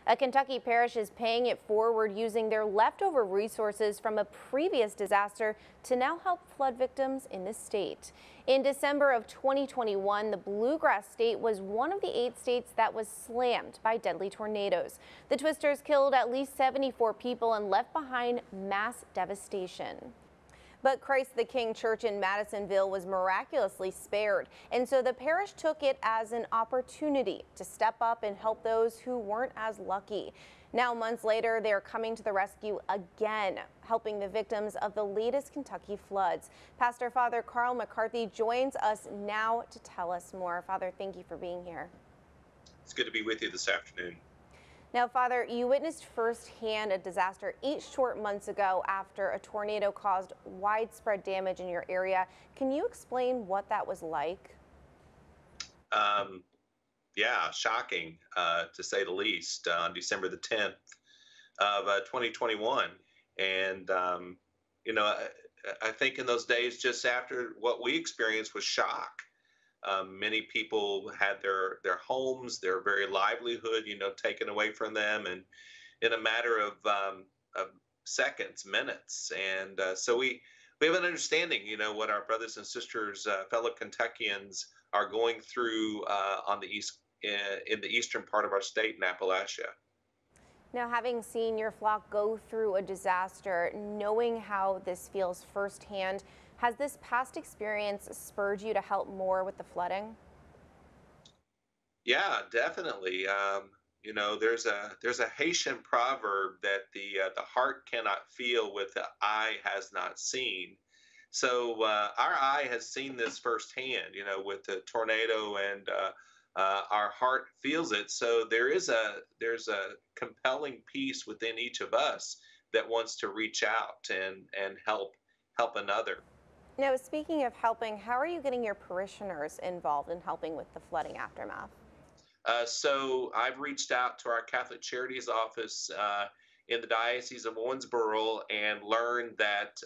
A Kentucky parish is paying it forward using their leftover resources from a previous disaster to now help flood victims in the state. In December of 2021, the Bluegrass State was one of the 8 states that was slammed by deadly tornadoes. The twisters killed at least 74 people and left behind mass devastation. But Christ the King Church in Madisonville was miraculously spared, and so the parish took it as an opportunity to step up and help those who weren't as lucky. Now, months later, they're coming to the rescue again, helping the victims of the latest Kentucky floods. Pastor Father Carl McCarthy joins us now to tell us more. Father, thank you for being here. It's good to be with you this afternoon. Now, Father, you witnessed firsthand a disaster 8 short months ago after a tornado caused widespread damage in your area. Can you explain what that was like? Yeah, shocking, to say the least, on December the 10th of 2021. And, I think in those days just after what we experienced was shock. Many people had their homes, their very livelihood, taken away from them, and in a matter of seconds, minutes. And so we have an understanding, what our brothers and sisters, fellow Kentuckians, are going through on the in the eastern part of our state in Appalachia. Now, having seen your flock go through a disaster, knowing how this feels firsthand, has this past experience spurred you to help more with the flooding? Yeah, definitely. There's a Haitian proverb that the heart cannot feel what the eye has not seen. So our eye has seen this firsthand, with the tornado, and our heart feels it. So there's a compelling piece within each of us that wants to reach out and help another. Now, speaking of helping, how are you getting your parishioners involved in helping with the flooding aftermath? So I've reached out to our Catholic Charities office in the Diocese of Owensboro and learned that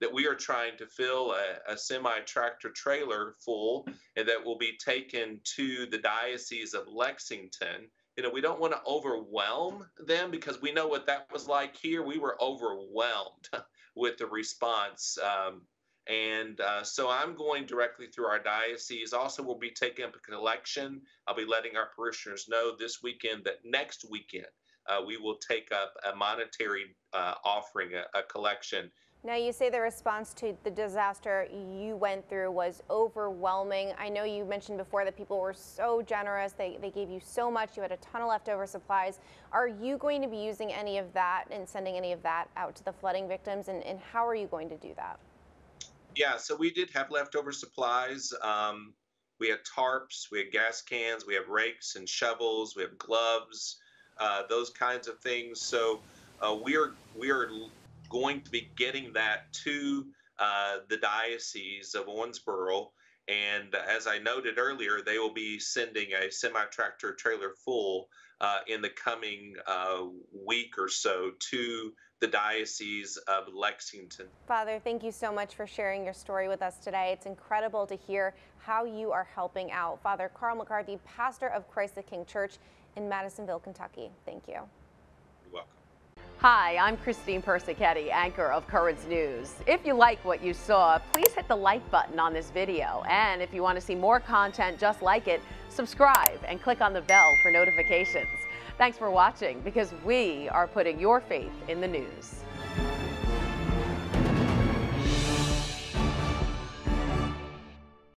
that we are trying to fill a semi-tractor trailer full, and that will be taken to the Diocese of Lexington. We don't want to overwhelm them, because we know what that was like here. We were overwhelmed with the response. So I'm going directly through our diocese. Also, we'll be taking up a collection. I'll be letting our parishioners know this weekend that next weekend we will take up a monetary offering, a collection. Now, you say the response to the disaster you went through was overwhelming. I know you mentioned before that people were so generous. They gave you so much. You had a ton of leftover supplies. Are you going to be using any of that and sending any of that out to the flooding victims? And how are you going to do that? Yeah, so we did have leftover supplies. We had tarps, we had gas cans, we have rakes and shovels, we have gloves, those kinds of things. So we are going to be getting that to the Diocese of Owensboro. And as I noted earlier, they will be sending a semi-tractor trailer full in the coming week or so to the Diocese of Lexington. Father, thank you so much for sharing your story with us today. It's incredible to hear how you are helping out. Father Carl McCarthy, pastor of Christ the King Church in Madisonville, Kentucky. Thank you. You're welcome. Hi, I'm Christine Persichetti, anchor of Currents News. If you like what you saw, please hit the like button on this video. And if you want to see more content just like it, subscribe and click on the bell for notifications. Thanks for watching, because we are putting your faith in the news.